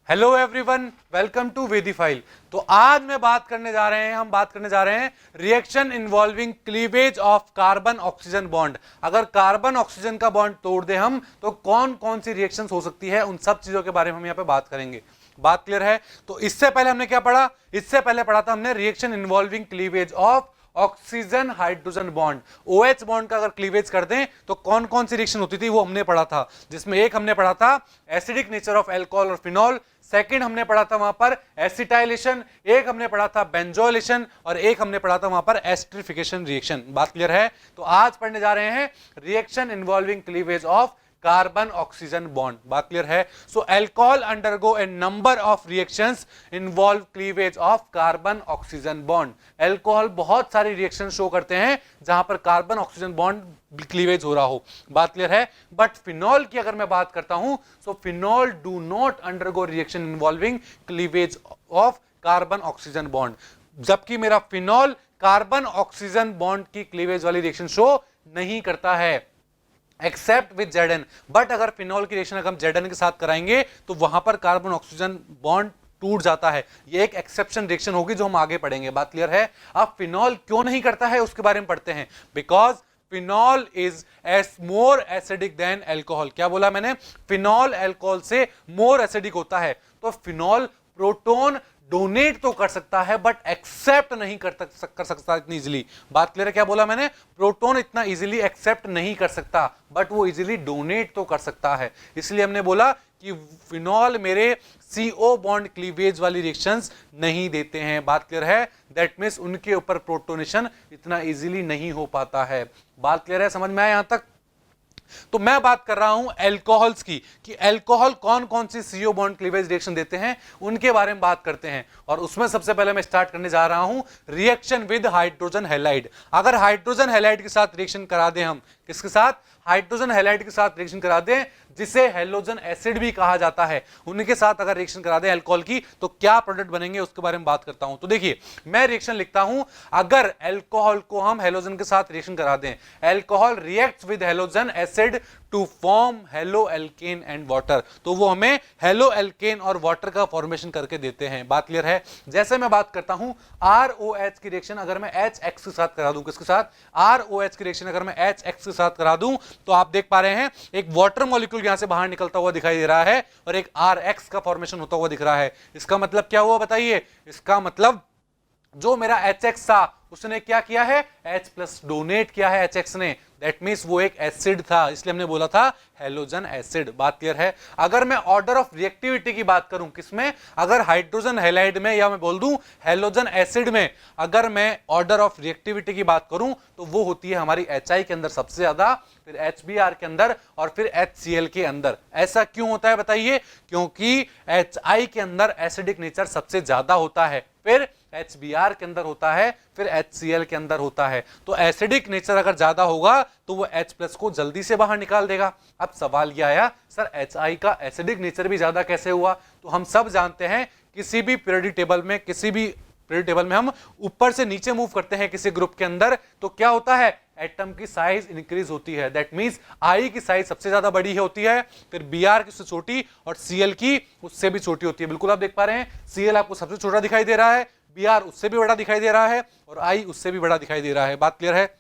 Hello everyone, welcome to वेदीफाइल। तो आज हम बात करने जा रहे हैं reaction involving cleavage of carbon oxygen bond. अगर कार्बन ऑक्सीजन का बॉन्ड तोड़ दे हम तो कौन कौन सी रिएक्शंस हो सकती है, उन सब चीजों के बारे में हम यहाँ पे बात करेंगे। बात क्लियर है? तो इससे पहले हमने क्या पढ़ा? इससे पहले पढ़ा था हमने reaction involving cleavage of oxygen hydrogen bond. OH bond का अगर क्लीवेज कर दें तो कौन कौन सी रिएक्शन होती थी वो हमने पढ़ा था, जिसमें एक हमने पढ़ा था एसिडिक नेचर ऑफ अल्कोहल और फिनॉल, सेकंड हमने पढ़ा था वहां पर एसिटाइलेशन, एक हमने पढ़ा था बेंजोइलेशन और एक हमने पढ़ा था वहां पर एस्टरिफिकेशन रिएक्शन। बात क्लियर है? तो आज पढ़ने जा रहे हैं reaction involving cleavage of carbon oxygen bond. बात क्लियर है? So alcohol undergo a number of reactions involve cleavage of carbon oxygen bond. Alcohol बहुत सारी रिएक्शन शो करते हैं जहां पर कार्बन ऑक्सीजन बॉन्ड क्लीवेज हो रहा हो। बात क्लियर है? बट फिनॉल की अगर मैं बात करता हूं, सो phenol do not undergo reaction involving cleavage of carbon oxygen bond, जबकि मेरा फिनॉल कार्बन ऑक्सीजन बॉन्ड की क्लीवेज वाली रिएक्शन शो नहीं करता है एक्सेप्ट विद Zn। बट अगर फिनॉल की रिएक्शन अगर हम Zn के साथ कराएंगे तो वहां पर कार्बन ऑक्सीजन बॉन्ड टूट जाता है। ये एक एक्सेप्शन रिएक्शन होगी जो हम आगे पढ़ेंगे। बात क्लियर है? अब फिनॉल क्यों नहीं करता है उसके बारे में पढ़ते हैं। Because phenol is more acidic then alcohol. क्या बोला मैंने? फिनॉल अल्कोहल से मोर एसिडिक होता है। तो फिनॉल प्रोटोन डोनेट तो कर सकता है बट एक्सेप्ट नहीं कर सकता इतनी इजीली। बात क्लियर है? क्या बोला मैंने? प्रोटोन इतना इजीली एक्सेप्ट नहीं कर सकता बट वो इजीली डोनेट तो कर सकता है। इसलिए हमने बोला कि फिनॉल मेरे CO बॉन्ड क्लीवेज वाली रिएक्शंस नहीं देते हैं। बात क्लियर है? दैट मीन्स उनके ऊपर प्रोटोनेशन इतना इजीली नहीं हो पाता है। बात क्लियर है? समझ में आया यहां तक? तो मैं बात कर रहा हूं अल्कोहल्स की कि अल्कोहल कौन कौन सी CO बॉन्ड क्लीवेज रिएक्शन देते हैं, उनके बारे में बात करते हैं। और उसमें सबसे पहले मैं स्टार्ट करने जा रहा हूं रिएक्शन विद हाइड्रोजन हैलाइड। अगर हाइड्रोजन हैलाइड के साथ रिएक्शन करा दें हम, किसके साथ? हाइड्रोजन हैलाइड के साथ रिएक्शन करा दें, जिसे हैलोजन एसिड भी कहा जाता है, उनके साथ अगर रिएक्शन करा दें अल्कोहल की, तो क्या प्रोडक्ट बनेंगे उसके बारे में बात करता हूं। तो देखिए, मैं रिएक्शन लिखता हूं। अगर अल्कोहल को हम हैलोजन के साथ रिएक्शन करा दें, alcohol reacts with halogen acid to form halo alkane and water, तो वो हमें हेलो एल्केन और वाटर का फॉर्मेशन करके देते हैं। बात क्लियर है? जैसे मैं बात करता हूं ROH की रिएक्शन अगर मैं HX के साथ करा दूं, किसके साथ? ROH की रिएक्शन अगर मैं HX के साथ करा दूं, तो आप देख पा रहे हैं एक वाटर मॉलिक्यूल यहां से बाहर निकलता हुआ दिखाई दे रहा है और एक RX का फॉर्मेशन होता हुआ दिख रहा है। इसका मतलब क्या हुआ बताइए? इसका मतलब जो मेरा HX था उसने क्या किया है? H+ डोनेट किया है HX ने। दैट मीन्स वो एक एसिड था, इसलिए हमने बोला था हैलोजन एसिड। बात क्लियर है? अगर मैं ऑर्डर ऑफ रिएक्टिविटी की बात करूं, किसमें? अगर हाइड्रोजन हैलाइड में या मैं बोल दूं हैलोजन एसिड में, अगर मैं ऑर्डर ऑफ रिएक्टिविटी की बात करूं तो वो होती है हमारी HI के अंदर सबसे ज्यादा, फिर HBr के अंदर और फिर HCl के अंदर। ऐसा क्यों होता है बताइए? क्योंकि HI के अंदर एसिडिक नेचर सबसे ज्यादा होता है, फिर HBr के अंदर होता है, फिर HCl के अंदर होता है। तो एसिडिक नेचर अगर ज्यादा होगा तो वो H+ को जल्दी से बाहर निकाल देगा। अब सवाल ये आया, सर HI का एसिडिक नेचर भी ज्यादा कैसे हुआ? तो हम सब जानते हैं किसी भी पीरियोडिक टेबल में हम ऊपर से नीचे मूव करते हैं किसी ग्रुप के अंदर, तो क्या होता है? एटम की साइज इंक्रीज होती है। दैट मींस I की साइज सबसे ज्यादा बड़ी होती है, फिर Br की उससे छोटी और Cl की उससे भी छोटी होती है। बिल्कुल आप देख पा रहे हैं, Cl आपको सबसे छोटा दिखाई दे रहा है, Br उससे भी बड़ा दिखाई दे रहा है और I उससे भी बड़ा दिखाई दे रहा है। बात क्लियर है?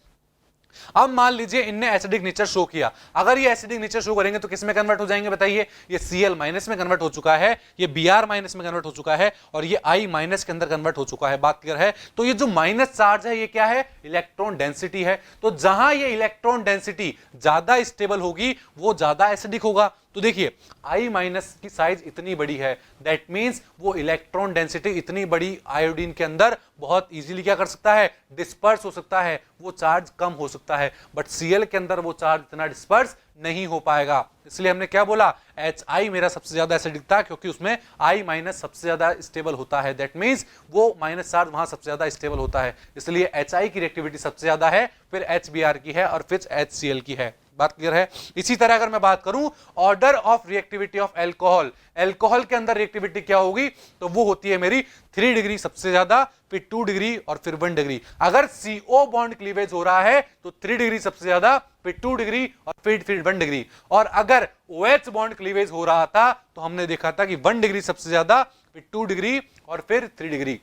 अब मान लीजिए इनने एसिडिक नेचर शो किया। अगर ये एसिडिक नेचर शो करेंगे तो किस में कन्वर्ट हो जाएंगे बताइए? ये Cl- में कन्वर्ट हो चुका है, ये Br- में कन्वर्ट हो चुका है और ये I- के अंदर कन्वर्ट हो चुका है। बात क्लियर है? तो ये जो माइनस चार्ज है ये क्या है? इलेक्ट्रॉन डेंसिटी है। तो जहां ये इलेक्ट्रॉन डेंसिटी ज्यादा स्टेबल होगी वो ज्यादा एसिडिक होगा। तो देखिए, I- की साइज इतनी बड़ी है, दैट मींस वो इलेक्ट्रॉन डेंसिटी इतनी बड़ी आयोडीन के अंदर बहुत इजीली क्या कर सकता है? डिस्पर्स हो सकता है, वो चार्ज कम हो सकता है। बट Cl के अंदर वो चार्ज इतना डिस्पर्स नहीं हो पाएगा। इसलिए हमने क्या बोला? HI मेरा सबसे ज्यादा एसिडिक था क्योंकि उसमें I- सबसे ज्यादा स्टेबल होता है। दैट मींस वो माइनस चार्ज वहां सबसे ज्यादा स्टेबल होता है, इसलिए HI की रिएक्टिविटी सबसे ज्यादा है, फिर HBr की है और फिर HCl की है। बात क्लियर है। इसी तरह अगर मैं बात करूं order of reactivity of alcohol, alcohol के अंदर रिएक्टिविटी क्या होगी, तो वो होती है मेरी 3 डिग्री सबसे ज्यादा, फिर 2 डिग्री और फिर 1 डिग्री। अगर CO बॉन्ड क्लीवेज हो रहा है तो 3 डिग्री सबसे ज्यादा, फिर 2 डिग्री और फिर 1 डिग्री। और अगर OH बॉन्ड क्लीवेज हो रहा था तो हमने देखा था कि 1 डिग्री सबसे ज्यादा, फिर 2 डिग्री और फिर 3 डिग्री।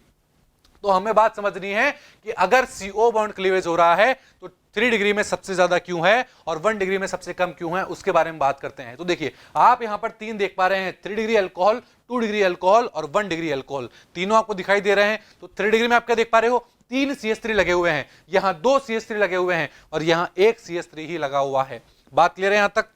तो हमें बात समझनी है कि अगर CO बॉन्ड क्लीवेज हो रहा है तो 3 डिग्री में सबसे ज्यादा क्यों है और 1 डिग्री में सबसे कम क्यों है, उसके बारे में बात करते हैं। तो देखिए आप यहां पर 3 देख पा रहे हैं, 3 डिग्री अल्कोहल, 2 डिग्री अल्कोहल और 1 डिग्री अल्कोहल, तीनों आपको दिखाई दे रहे हैं। तो 3 डिग्री में आप क्या देख पा रहे हो, 3 CH3 लगे हुए हैं, यहां 2 CH3 लगे हुए हैं और यहां 1 CH3 ही लगा हुआ है। बात क्लियर है यहां तक?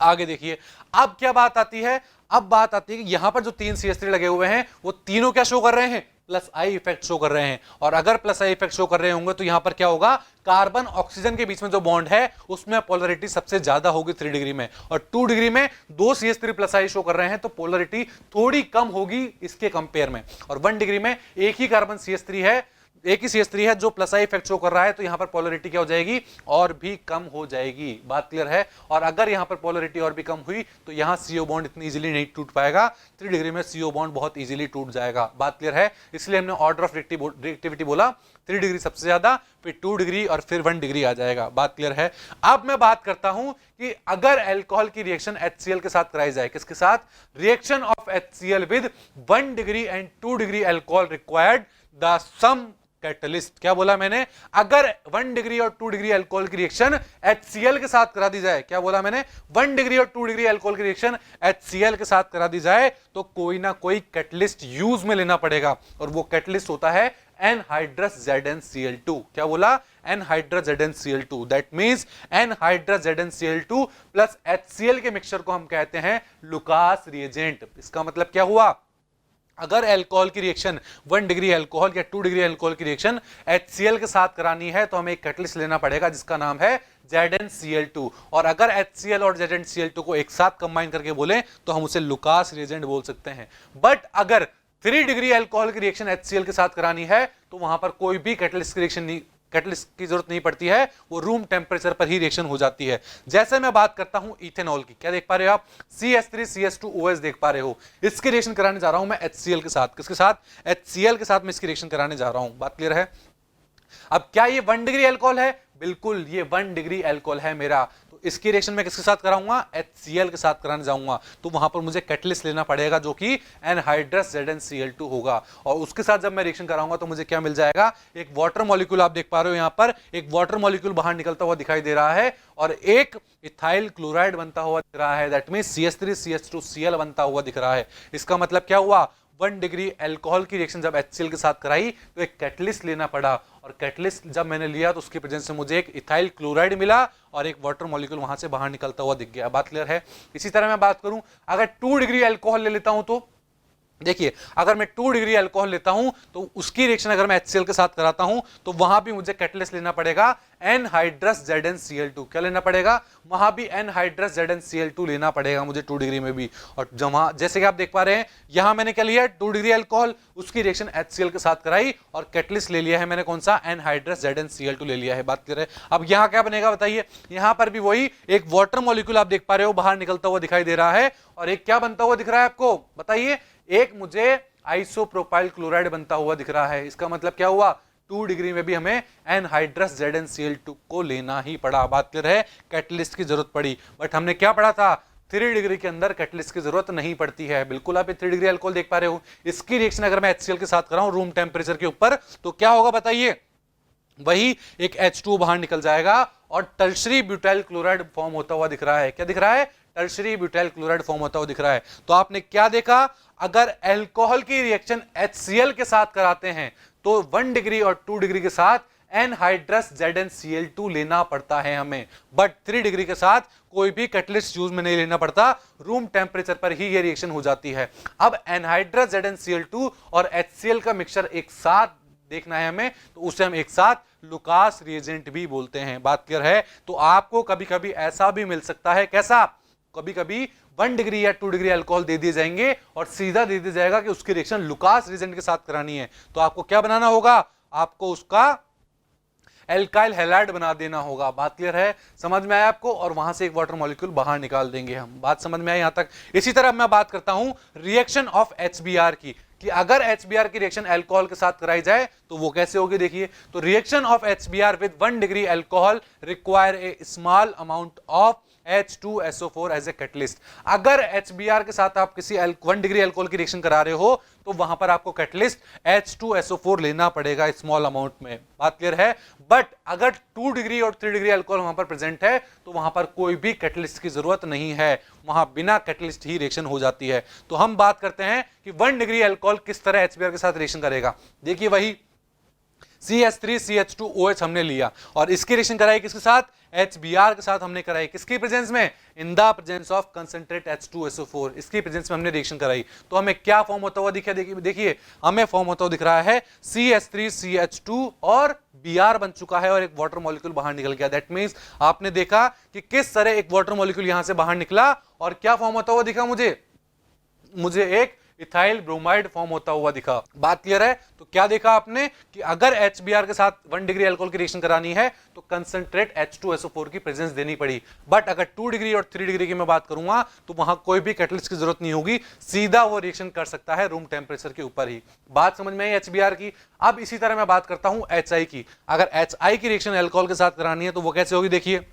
आगे देखिए अब क्या बात आती है, अब बात आती है कि यहां पर जो 3 CH3 लगे हुए हैं वो तीनों क्या शो कर रहे हैं, प्लस आई इफेक्ट शो कर रहे हैं। और अगर प्लस आई इफेक्ट शो कर रहे होंगे तो यहां पर क्या होगा, कार्बन ऑक्सीजन के बीच में जो बॉन्ड है उसमें पोलरिटी सबसे ज्यादा होगी 3 डिग्री में, और 2 डिग्री में 2 CH3 प्लस आई शो कर रहे हैं तो पोलरिटी थोड़ी कम होगी इसके कंपेयर में। और 1 डिग्री में एक ही कार्बन CH3 है, एक ही CH3 है जो प्लस आई इफेक्ट शो कर रहा है, तो यहां पर पोलरिटी क्या हो जाएगी, और भी कम हो जाएगी। बात क्लियर है? और अगर यहां पर पोलरिटी और भी कम हुई तो यहां CO बॉन्ड इतनी इजीली नहीं टूट पाएगा, 3 डिग्री में CO बॉन्ड बहुत इजीली टूट जाएगा। बात क्लियर है? इसलिए हमने ऑर्डर ऑफ रिएक्टिविटी बोला 3 डिग्री सबसे ज्यादा, फिर 2 डिग्री और फिर 1 डिग्री आ जाएगा। बात क्लियर है? अब मैं बात करता हूं कि अगर अल्कोहल की रिएक्शन HCl के साथ कराई जाए, किसके साथ, reaction of HCl with 1 degree and 2 degree alcohol required the some catalyst. क्या बोला मैंने, अगर 1 डिग्री और 2 डिग्री अल्कोहल की रिएक्शन HCl के साथ करा दी जाए, क्या बोला मैंने, 1 डिग्री और 2 डिग्री अल्कोहल की रिएक्शन HCl के साथ करा दी जाए तो कोई ना कोई कैटलिस्ट यूज में लेना पड़ेगा, और वो कैटलिस्ट होता है एनहाइड्रस ZnCl2। क्या बोला, anhydrous ZnCl2। That means anhydrous ZnCl2 plus HCl के मिक्सचर को हम कहते हैं लुकास रिएजेंट। इसका मतलब क्या हुआ, अगर अल्कोहल की रिएक्शन 1 डिग्री अल्कोहल या 2 डिग्री अल्कोहल की रिएक्शन HCl के साथ करानी है तो हमें एक कैटलिस्ट लेना पड़ेगा जिसका नाम है ZnCl2। और अगर HCl और ZnCl2 को एक साथ कंबाइन करके बोले तो हम उसे लुकास रिएजेंट बोल सकते हैं। बट अगर 3 डिग्री अल्कोहल की रिएक्शन HCl के साथ करानी है तो वहां पर कोई भी कैटलिस्ट की रिएक्शन नहीं, कैटलिस्ट की जरूरत नहीं पड़ती है, वो रूम टेम्परेचर पर ही रिएक्शन हो जाती है। जैसे मैं बात करता हूं इथेनॉल की, क्या देख पा रहे हो आप, CH3CH2OH देख पा रहे हो, इसकी रिएक्शन कराने जा रहा हूं मैं HCl के साथ। किसके साथ, HCl के साथ मैं इसकी रिएक्शन कराने जा रहा हूं। बात क्लियर है? अब क्या ये 1 डिग्री अल्कोहल है, बिल्कुल ये 1 डिग्री अल्कोहल है मेरा, तो इसकी रिएक्शन मैं किसके साथ कराऊंगा, HCl के साथ कराने जाऊंगा, तो वहां पर मुझे कैटलिस्ट लेना पड़ेगा जो कि एनहाइड्रस ZnCl2 होगा। और उसके साथ जब मैं रिएक्शन कराऊंगा तो मुझे क्या मिल जाएगा, एक वाटर मॉलिक्यूल आप देख पा रहे हो, यहां पर एक वाटर मॉलिक्यूल बाहर निकलता हुआ दिखाई दे रहा है और एक इथाइल क्लोराइड बनता हुआ दिख रहा है। दैट मींस CH3CH2Cl बनता हुआ दिख रहा है। इसका मतलब क्या हुआ, 1 डिग्री अल्कोहल की रिएक्शन जब HCl के साथ कराई तो एक कैटलिस्ट लेना पड़ा, और कैटलिस्ट जब मैंने लिया तो उसकी प्रेजेंस में मुझे एक इथाइल क्लोराइड मिला और एक वाटर मॉलिक्यूल वहां से बाहर निकलता हुआ दिख गया। बात क्लियर है? इसी तरह मैं बात करूं, अगर 2 डिग्री अल्कोहल ले लेता हूं तो देखिए, अगर मैं 2 डिग्री अल्कोहल लेता हूं तो उसकी रिएक्शन अगर मैं HCl के साथ कराता हूं तो वहां भी मुझे कैटलिस्ट लेना पड़ेगा एनहाइड्रस ZnCl2। क्या लेना पड़ेगा, वहां भी एनहाइड्रस ZnCl2 लेना पड़ेगा मुझे 2 डिग्री में भी। और जैसे कि आप देख पा रहे हैं यहां मैंने क्या लिया, 2 डिग्री अल्कोहल, उसकी रिएक्शन HCl के साथ कराई और कैटलिस्ट ले लिया है मैंने कौन सा, एनहाइड्रस ZnCl2 ले लिया है। बात कर रहे हैं? अब यहां क्या बनेगा बताइए, यहां पर भी वही एक वाटर मॉलिक्यूल आप देख पा रहे हो बाहर निकलता हुआ दिखाई दे रहा है, और एक क्या बनता हुआ दिख रहा है आपको बताइए, एक मुझे आइसोप्रोपाइल क्लोराइड बनता हुआ दिख रहा है। इसका मतलब क्या हुआ, 2 डिग्री में भी हमें एनहाइड्रस ZnCl2 को लेना ही पड़ा। बात कर रहे हैं, कैटलिस्ट की जरूरत पड़ी, बट हमने क्या पढ़ा था, 3 डिग्री के अंदर कैटलिस्ट की जरूरत नहीं पड़ती है। बिल्कुल आप 3 डिग्री अल्कोहल देख पा रहे हो, इसकी रिएक्शन अगर मैं HCl के साथ कराऊं रूम टेम्परेचर के ऊपर तो क्या होगा बताइए, वही एक H2 बाहर निकल जाएगा और टर्शरी ब्यूटाइल क्लोराइड फॉर्म होता हुआ दिख रहा है। क्या दिख रहा है, टर्शरी ब्यूटाइल क्लोराइड फॉर्म होता हुआ दिख रहा है। तो आपने क्या देखा, अगर अल्कोहल की रिएक्शन HCl के साथ कराते हैं तो 1 डिग्री और 2 डिग्री के साथ एनहाइड्रस ZnCl2 लेना पड़ता है हमें, बट 3 डिग्री के साथ कोई भी कैटलिस्ट यूज में नहीं लेना पड़ता, रूम टेम्परेचर पर ही ये रिएक्शन हो जाती है। अब एनहाइड्रस ZnCl2 और HCl का मिक्सचर एक साथ देखना है हमें, तो उसे हम एक साथ लुकास रिएजेंट भी बोलते हैं। बात क्लियर है? तो आपको कभी कभी ऐसा भी मिल सकता है, कैसा, कभी कभी 1 डिग्री या 2 डिग्री अल्कोहल दे दिए जाएंगे और सीधा दे दिया जाएगा कि उसकी रिएक्शन लुकास रिएजेंट के साथ करानी है, तो आपको क्या बनाना होगा, आपको उसका एल्काइल हैलाइड बना देना होगा। बात क्लियर है, समझ में आया आपको? और वहां से एक वाटर मॉलिक्यूल बाहर निकाल देंगे हम। बात समझ में आई यहां तक? इसी तरह मैं बात करता हूं रिएक्शन ऑफ HBr की, कि अगर HBr की रिएक्शन अल्कोहल के साथ कराई जाए तो वो कैसे होगी। देखिए, तो reaction of HBr with 1 degree alcohol require a small amount of H2SO4 as a catalyst. अगर HBr के साथ आप किसी 1 डिग्री अल्कोहल की रिएक्शन करा रहे हो तो वहां पर आपको कैटलिस्ट H2SO4 लेना पड़ेगा स्मॉल अमाउंट में। बात क्लियर है? बट अगर 2 डिग्री और 3 डिग्री अल्कोहल वहां पर प्रेजेंट है तो वहां पर कोई भी कैटलिस्ट की जरूरत नहीं है, वहां बिना कैटलिस्ट ही रिएक्शन हो जाती है। तो हम बात करते हैं कि 1 डिग्री अल्कोहल किस तरह HBr के साथ रिएक्शन करेगा। देखिए, वही CH3CH2OH हमने लिया और इसकी रिएक्शन कराई किसके साथ? HBr के साथ हमने कराई। किसकी प्रेजेंस में? In the presence of concentrate H2SO4। इसकी प्रेजेंस में हमने रिएक्शन कराई तो हमें क्या फॉर्म होता हुआ दिखा? देखिए हमें फॉर्म होता हुआ दिख रहा है CH3CH2 और Br बन चुका है और एक वाटर मॉलिक्यूल बाहर निकल गया। दैट मींस आपने देखा कि किस तरह एक वाटर मॉलिक्यूल यहां से बाहर निकला और क्या फॉर्म होता हुआ दिखा मुझे एक इथाइल ब्रोमाइड फॉर्म होता हुआ दिखा। बात क्लियर है? तो क्या देखा आपने कि अगर HBr के साथ 1 डिग्री अल्कोहल की रिएक्शन करानी है तो कंसंट्रेट H2SO4 की प्रेजेंस देनी पड़ी। बट अगर 2 डिग्री और 3 डिग्री की मैं बात करूंगा तो वहां कोई भी कैटलिस्ट की जरूरत नहीं होगी, सीधा वो रिएक्शन कर सकता है रूम टेम्परेचर के ऊपर ही। बात समझ में आई HBr की? अब इसी तरह मैं बात करता हूं HI की। अगर HI की रिएक्शन अल्कोहल के साथ करानी है तो वो कैसे होगी? देखिए,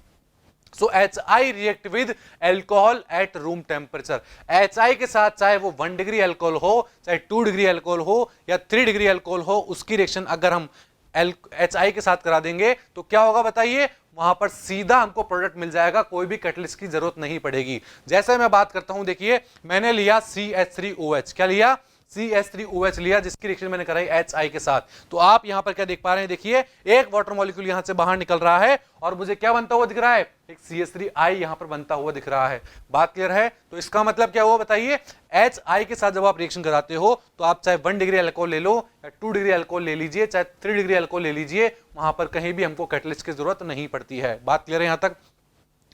सो HI react with alcohol at room temperature. HI के साथ चाहे वो 1 डिग्री अल्कोहल हो, चाहे 2 डिग्री अल्कोहल हो या 3 डिग्री अल्कोहल हो, उसकी रिएक्शन अगर हम HI के साथ करा देंगे तो क्या होगा बताइए? वहां पर सीधा हमको प्रोडक्ट मिल जाएगा, कोई भी कैटलिस्ट की जरूरत नहीं पड़ेगी। जैसे मैं बात करता हूं, देखिए मैंने लिया CH3OH। क्या लिया? CH3OH लिया, जिसकी रिएक्शन मैंने कराई HI के साथ। तो आप यहां पर क्या देख पा रहे हैं? देखिए, एक वाटर मॉलिक्यूल यहां से बाहर निकल रहा है और मुझे क्या बनता हुआ दिख रहा है? एक CH3I यहां पर बनता हुआ दिख रहा है। बात क्लियर है? तो इसका मतलब क्या हुआ बताइए? HI के साथ जब आप रिएक्शन कराते हो तो आप चाहे 1 डिग्री अल्कोहल ले लो या 2 डिग्री अल्कोहल ले लीजिए, चाहे 3 डिग्री अल्कोहल ले लीजिए, वहां पर कहीं भी हमको कैटलिस्ट की जरूरत नहीं पड़ती है। बात क्लियर है यहां तक?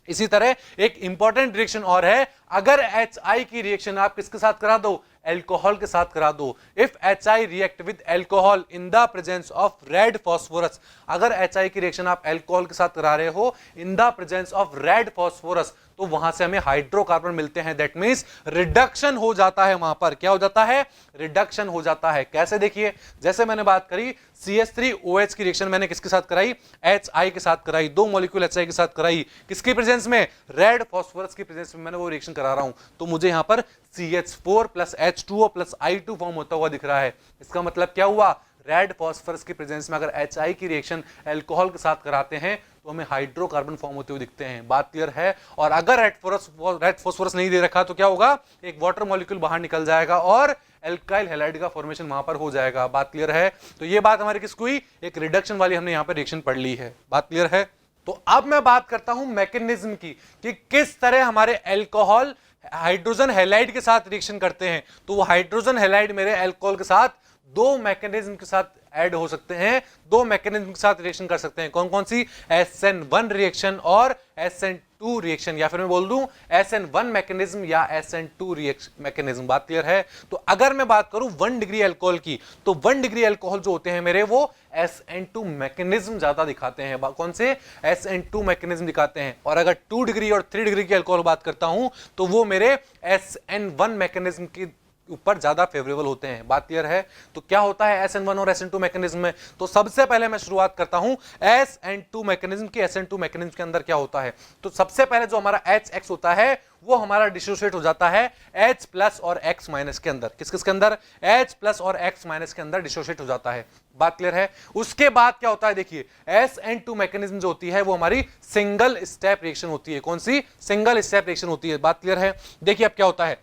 इसी तरह एक इंपॉर्टेंट रिएक्शन और है, अगर HI की रिएक्शन आप किसके साथ करा दो? अल्कोहल के साथ करा दो। If HI react with alcohol in the presence of red phosphorus, अगर HI की रिएक्शन आप अल्कोहल के साथ करा रहे हो in the presence of red phosphorus, तो वहां से हमें हाइड्रोकार्बन मिलते हैं। दैट मींस रिडक्शन हो जाता है। वहां पर क्या हो जाता है? रिडक्शन हो जाता है। कैसे? देखिए, जैसे मैंने बात करी CH3OH की रिएक्शन मैंने किसके साथ कराई? HI के साथ कराई। 2 मॉलिक्यूल HI के साथ कराई, किसकी प्रेजेंस में? रेड फॉस्फोरस की प्रेजेंस में मैंने वो रिएक्शन करा रहा हूं, तो मुझे यहां पर CH4 plus H2O plus I2 form होता हुआ दिख रहा है। इसका मतलब क्या हुआ? रेड फॉस्फोरस की प्रेजेंस में अगर HI की रिएक्शन अल्कोहल के साथ कराते हैं तो हमें हाइड्रोकार्बन फॉर्म होते हुए दिखते हैं। बात क्लियर है? और अगर रेड फॉस्फोरस नहीं दे रखा तो क्या होगा? एक वाटर मॉलिक्यूल बाहर निकल जाएगा और एल्काइल हैलाइड का फॉर्मेशन वहां पर हो जाएगा। बात क्लियर है? तो ये बात हमारी किसकी हुई? एक रिडक्शन वाली हमने यहां पर रिएक्शन पढ़ ली है। बात क्लियर है? तो अब मैं बात करता हूं मैकेनिज्म की, कि किस तरह हमारे अल्कोहल हाइड्रोजन हैलाइड के साथ रिएक्शन करते हैं। तो वो हाइड्रोजन हैलाइड मेरे अल्कोहल के साथ 2 मैकेनिज्म के साथ ऐड हो सकते हैं, 2 मैकेनिज्म के साथ रिएक्शन कर सकते हैं। कौन कौन सी? SN1 रिएक्शन और SN2 रिएक्शन, या फिर मैं बोल दूं SN1 मैकेनिज्म या SN2 रिएक्शन मैकेनिज्म। बात क्लियर है? तो अगर मैं बात करूं 1 डिग्री अल्कोहल की, तो 1 डिग्री अल्कोहल जो होते हैं मेरे, वो SN2 मैकेनिज्म ज्यादा दिखाते हैं। कौन से? SN2 मैकेनिज्म दिखाते हैं। और अगर 2 डिग्री और 3 डिग्री की अल्कोहल बात करता हूं तो वो मेरे SN1 मैकेनिज्म की ऊपर ज्यादा फेवरेबल होते हैं। बात क्लियर है? तो क्या होता है SN1 और SN2 मैकेनिज्म में? तो सबसे पहले मैं शुरुआत करता हूं SN2 मैकेनिज्म की। SN2 मैकेनिज्म के अंदर क्या होता है? तो सबसे पहले जो हमारा HX होता है वो हमारा डिसोसिएट हो जाता है H प्लस और X माइनस के अंदर। किस किस के अंदर? H प्लस और X माइनस के अंदर डिसोसिएट हो जाता है। बात क्लियर है? उसके बाद क्या होता है? देखिए, SN2 मैकेनिज्म जो होती है वो हमारी सिंगल स्टेप रिएक्शन होती है। कौन सी? सिंगल स्टेप रिएक्शन होती है। बात क्लियर है? देखिए अब क्या होता है,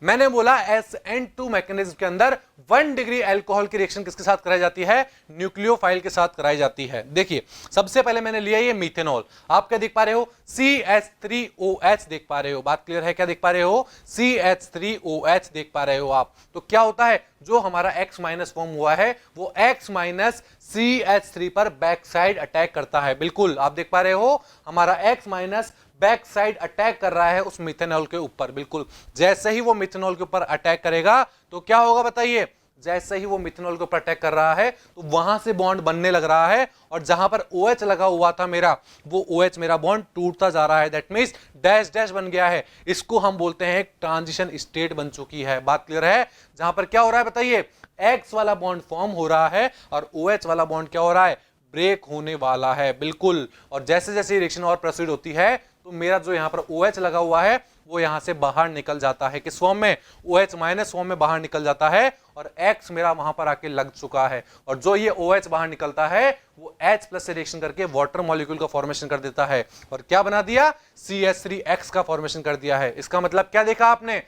मैंने बोला SN2 मैकेनिज्म के अंदर 1 डिग्री अल्कोहल की रिएक्शन किसके साथ कराई जाती है? न्यूक्लियोफाइल के साथ कराई जाती है। देखिए, सबसे पहले मैंने लिया ये मीथेनॉल। आप क्या देख पा रहे हो? CH3OH देख पा रहे हो। बात क्लियर है? क्या देख पा रहे हो? CH3OH देख पा रहे हो आप। तो क्या होता है? जो हमारा X माइनस फॉर्म हुआ है वो X माइनस CH3 पर बैक साइड अटैक करता है। बिल्कुल आप देख पा रहे हो, हमारा X minus back side attack कर रहा है उस मिथेनॉल के ऊपर। बिल्कुल, जैसे ही वो मिथेनॉल के ऊपर अटैक करेगा तो क्या होगा बताइए? जैसे ही वो मिथेनॉल को अटैक कर रहा है तो वहां से बॉन्ड बनने लग रहा है, और जहां पर OH लगा हुआ था मेरा, वो OH मेरा बॉन्ड टूटता जा रहा है। दैट मींस डैश डैश बन गया है। इसको हम बोलते हैं ट्रांजिशन स्टेट बन चुकी है। बात क्लियर है? जहां पर क्या हो रहा है बताइए, X वाला बॉन्ड फॉर्म हो रहा है और OH वाला बॉन्ड क्या हो रहा है, ब्रेक होने वाला है। बिल्कुल। और जैसे जैसे रिएक्शन और प्रोसीड होती है तो मेरा जो यहां पर OH लगा हुआ है वो यहां से बाहर निकल जाता है। किस फॉर्म में? OH माइनस फॉर्म में बाहर निकल जाता है, और X मेरा वहां पर आके लग चुका है। और जो ये OH बाहर निकलता है वो H प्लस से रिएक्शन करके वाटर मॉलिक्यूल का फॉर्मेशन कर देता है, और क्या बना दिया, CH3X का फॉर्मेशन कर दिया है। इसका मतलब क्या देखा आपने?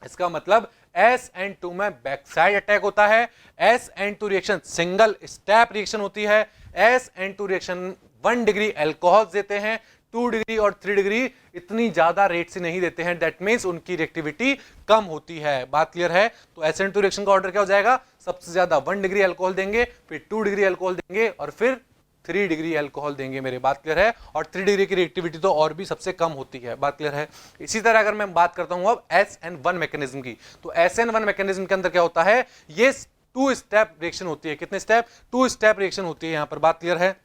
इसका मतलब SN2 में बैक साइड अटैक होता है। SN2 reaction single step reaction होती है। SN2 रिएक्शन 1 डिग्री अल्कोहल देते हैं, 2 डिग्री और 3 डिग्री इतनी ज्यादा रेट से नहीं देते हैं। दैट मींस उनकी रिएक्टिविटी कम होती है। बात क्लियर है? तो SN2 रिएक्शन का ऑर्डर क्या हो जाएगा, सबसे ज्यादा 1 डिग्री अल्कोहल देंगे, फिर 2 डिग्री अल्कोहल देंगे, और फिर 3 डिग्री अल्कोहल देंगे मेरे। बात क्लियर है? और 3 डिग्री की रिएक्टिविटी तो और भी सबसे कम होती है। बात क्लियर है? इसी तरह अगर मैं बात करता हूं अब SN1 मैकेनिज्म की, तो SN1 मैकेनिज्म के अंदर क्या होता है, ये 2 स्टेप रिएक्शन होती है। कितने स्टेप? 2 स्टेप रिएक्शन होती है यहां पर। बात क्लियर है?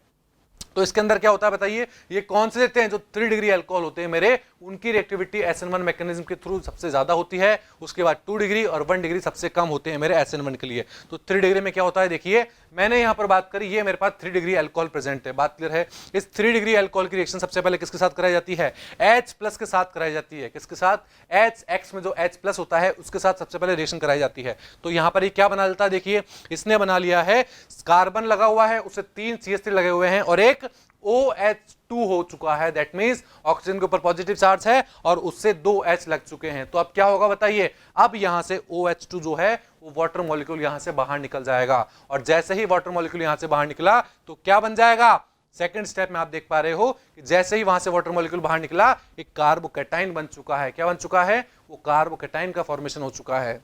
तो इसके अंदर क्या होता है बताइए, ये कौन से देते हैं, जो 3 डिग्री अल्कोहल होते हैं मेरे, उनकी रिएक्टिविटी SN1 मैकेनिज्म के थ्रू सबसे ज्यादा होती है। उसके बाद 2 डिग्री और 1 डिग्री सबसे कम होते हैं मेरे SN1 के लिए। तो 3 डिग्री में क्या होता है, देखिए मैंने यहां पर बात करी, ये मेरे पास 3 डिग्री अल्कोहल प्रेजेंट है। बात क्लियर है? इस 3 डिग्री अल्कोहल की रिएक्शन सबसे पहले किसके साथ कराई जाती है, H प्लस के साथ कराई जाती है। किसके साथ? HX में जो H प्लस होता है उसके साथ सबसे पहले रिएक्शन कराई जाती है। तो यहां पर ये क्या बना लेता है, देखिए इसने बना लिया है, कार्बन लगा हुआ है, उससे 3 CH3 लगे हुए हैं और एक OH2 हो चुका है। दैट मींस ऑक्सीजन के ऊपर पॉजिटिव चार्ज है और उससे 2 H लग चुके हैं। तो अब क्या होगा बताइए, अब यहां से OH2 जो है वो वाटर मॉलिक्यूल यहां से बाहर निकल जाएगा, और जैसे ही वाटर मॉलिक्यूल यहां से बाहर निकला तो क्या बन जाएगा, सेकंड स्टेप में आप देख पा रहे हो कि जैसे ही वहां से वाटर मॉलिक्यूल बाहर निकला एक कार्बोकैटायन बन चुका है। क्या बन चुका है? वो कार्बोकैटायन का फॉर्मेशन हो चुका है।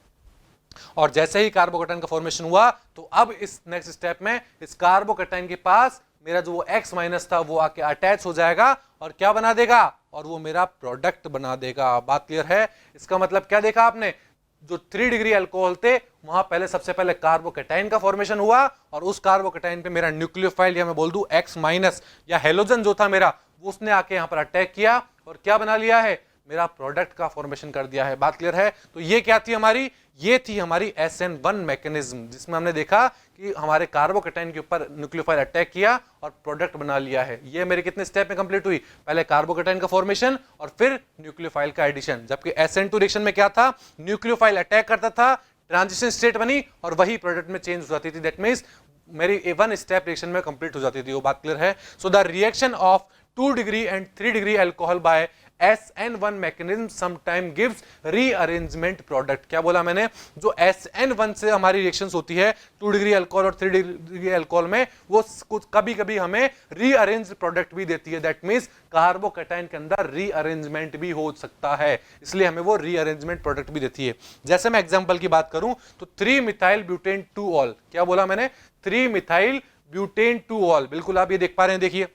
और जैसे ही कार्बोकैटायन का फॉर्मेशन हुआ तो अब इस नेक्स्ट स्टेप में इस कार्बोकैटायन के पास मेरा जो वो X माइनस था वो आके अटैच हो जाएगा और क्या बना देगा, और वो मेरा प्रोडक्ट बना देगा। बात क्लियर है? इसका मतलब क्या देखा आपने, जो 3 डिग्री अल्कोहल थे वहां पहले सबसे पहले कार्बोकैटायन का फॉर्मेशन हुआ, और उस कार्बोकैटायन पे मेरा न्यूक्लियोफाइल या मैं बोल दूं X माइनस या हेलोजन जो था मेरा, उसने आके यहां पर अटैक किया और क्या बना लिया है, मेरा प्रोडक्ट का फॉर्मेशन कर दिया है। बात क्लियर है? तो ये क्या थी हमारी, ये थी हमारी SN1 मैकेनिज्म, जिसमें हमने देखा कि हमारे कार्बोकैटायन के ऊपर न्यूक्लियोफाइल अटैक किया और प्रोडक्ट बना लिया है। ये मेरे कितने स्टेप में कंप्लीट हुई, पहले कार्बोकैटायन का फॉर्मेशन और फिर न्यूक्लियोफाइल का एडिशन। जबकि SN2 रिएक्शन में क्या था, न्यूक्लियोफाइल अटैक करता था, ट्रांजिशन स्टेट बनी और वही प्रोडक्ट में चेंज हो जाती थी। दैट मींस मेरी 1 स्टेप रिएक्शन में कंप्लीट हो जाती थी। वो बात क्लियर है? So the reaction of 2 degree and 3 degree alcohol by SN1 mechanism sometime gives rearrangement product। क्या बोला मैंने, जो SN1 से हमारी रिएक्शंस होती है 2 डिग्री अल्कोहल और 3 डिग्री अल्कोहल में, वो कुछ कभी कभी हमें रीअरेंज प्रोडक्ट भी देती है। दैट मींस कार्बोकैटायन के अंदर रीअरेंजमेंट भी हो सकता है, इसलिए हमें वो रीअरेंजमेंट प्रोडक्ट भी देती है। जैसे मैं एग्जांपल की बात करूं तो 3 मिथाइल ब्यूटेन 2 ऑल, क्या बोला मैंने, 3 मिथाइल ब्यूटेन 2 ऑल, बिल्कुल आप ये देख पा रहे हैं, देखिए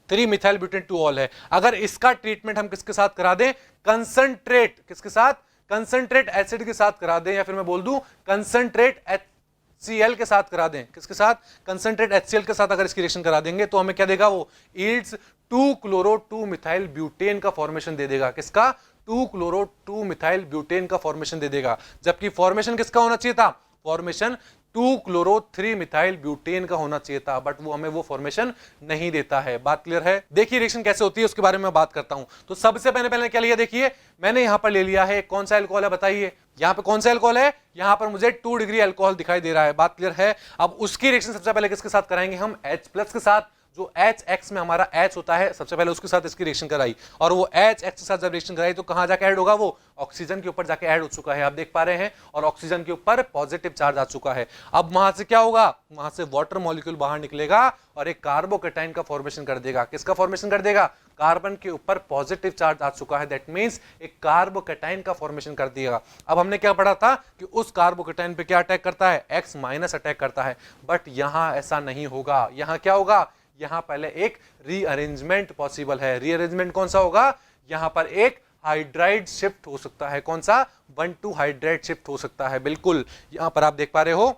3 मिथाइल ब्यूटेन 2 ऑल है। अगर इसका ट्रीटमेंट हम किसके साथ करा दें, कंसंट्रेट, किसके साथ, कंसंट्रेट एसिड के साथ करा दें, या फिर मैं बोल दूं कंसंट्रेट HCl के साथ करा दें, किसके साथ, कंसंट्रेट HCl के साथ अगर इसकी रिएक्शन करा देंगे तो हमें क्या देगा, वो यील्ड्स 2 क्लोरो 2 मिथाइल ब्यूटेन का फॉर्मेशन दे देगा। किसका, 2 क्लोरो 2 मिथाइल ब्यूटेन का फॉर्मेशन दे देगा। जबकि फॉर्मेशन किसका होना चाहिए था, फॉर्मेशन 2 क्लोरो 3 मिथाइल ब्यूटेन का होना चाहिए था, बट वो हमें वो फॉर्मेशन नहीं देता है। बात क्लियर है? देखिए रिएक्शन कैसे होती है उसके बारे में बात करता हूं। तो सबसे पहले क्या लिया, देखिए मैंने यहां पर ले लिया है, कौन सा अल्कोहल है बताइए, यहां पे कौन सा अल्कोहल है, यहां पर मुझे 2 डिग्री अल्कोहल दिखाई दे रहा है। बात क्लियर है? अब उसकी रिएक्शन सबसे पहले किसके साथ कराएंगे हम, H प्लस के साथ। जो HX में हमारा H होता है सबसे पहले उसके साथ इसकी रिएक्शन कराई, और वो HX के साथ जब रिएक्शन कराई तो कहां जाके ऐड होगा, वो ऑक्सीजन के ऊपर जाके ऐड हो चुका है, आप देख पा रहे हैं, और ऑक्सीजन के ऊपर पॉजिटिव चार्ज आ चुका है। अब वहां से क्या होगा, वहां से वाटर मॉलिक्यूल बाहर निकलेगा और एक कार्बोकैटायन का फॉर्मेशन कर देगा। किसका फॉर्मेशन कर देगा, कार्बन के ऊपर पॉजिटिव चार्ज आ चुका है, दैट मींस एक कार्बोकैटायन का फॉर्मेशन कर दिएगा। अब हमने क्या पढ़ा था कि उस कार्बोकैटायन पे क्या अटैक करता है, X माइनस अटैक करता है, बट यहां ऐसा नहीं होगा। यहां क्या होगा, यहां पहले एक रीअरेंजमेंट पॉसिबल है। रीअरेंजमेंट कौन सा होगा, यहां पर एक हाइड्राइड शिफ्ट हो सकता है। कौन सा? 1,2 हाइड्राइड शिफ्ट हो सकता है। बिल्कुल यहां पर आप देख पा रहे हो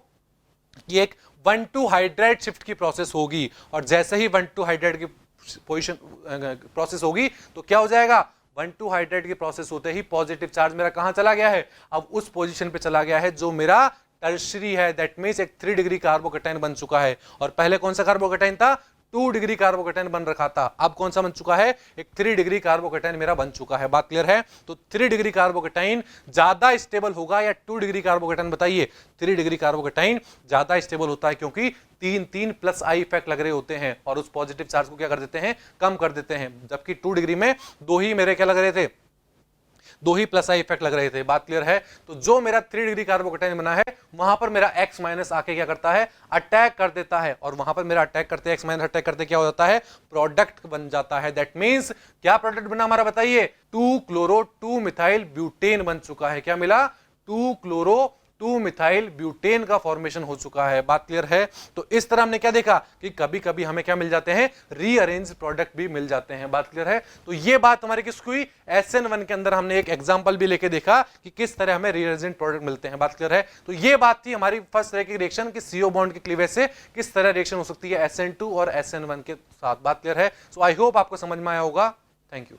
कि एक 1,2 हाइड्राइड शिफ्ट की प्रोसेस होगी, और जैसे ही 1,2 हाइड्राइड की पोजीशन प्रोसेस होगी तो क्या हो जाएगा? 1,2 हाइड्राइड की प्रोसेस होते ही पॉजिटिव चार्ज मेरा कहां चला गया है? अब उस पोजीशन पे चला गया है जो मेरा टर्शरी है। दैट मींस एक 3 डिग्री कार्बोकेटाइन बन चुका है। और पहले कौन सा कार्बोकेटाइन था? 2 डिग्री कार्बोकेटाइन बन रखा था। अब कौन सा बन चुका है? एक 3 डिग्री कार्बोकेटाइन मेरा बन चुका है। बात क्लियर है? तो 3 डिग्री कार्बोकेटाइन ज्यादा स्टेबल होगा या 2 डिग्री कार्बोकेटाइन? बताइए। 3 डिग्री कार्बोकेटाइन ज्यादा स्टेबल होता है, क्योंकि 3 प्लस आई इफेक्ट लग रहे होते हैं और उस पॉजिटिव चार्ज को क्या कर देते हैं? कम कर देते हैं। जबकि 2 डिग्री में 2 ही मेरे क्या लग रहे थे? 2 ही प्लस आई इफेक्ट लग रहे थे। बात क्लियर है? तो जो मेरा 3 डिग्री कार्बोकेटाइन बना है वहां पर मेरा एक्स माइनस आके क्या करता है? अटैक कर देता है। और वहां पर मेरा अटैक करते एक्स माइनस अटैक करते क्या हो जाता है? प्रोडक्ट बन जाता है। दैट मींस क्या प्रोडक्ट बना हमारा? बताइए। 2 क्लोरो 2 मिथाइल ब्यूटेन बन चुका है। क्या मिला? 2 क्लोरो 2 मिथाइल ब्यूटेन का फॉर्मेशन हो चुका है। बात क्लियर है? तो इस तरह हमने क्या देखा कि कभी कभी हमें क्या मिल जाते हैं? रीअरेंज प्रोडक्ट भी मिल जाते हैं। बात क्लियर है? तो ये बात हमारी किसकी हुई? SN1 के अंदर हमने एक एग्जांपल भी लेके देखा कि किस तरह हमें रीअरेंज प्रोडक्ट मिलते हैं। बात क्लियर है? तो ये बात थी हमारी फर्स्ट तरह की रिएक्शन कि CO बॉन्ड के क्लीवेज से किस तरह रिएक्शन हो सकती है SN2 और SN1 के साथ। बात क्लियर है? सो आई होप आपको समझ में आया होगा। Thank you.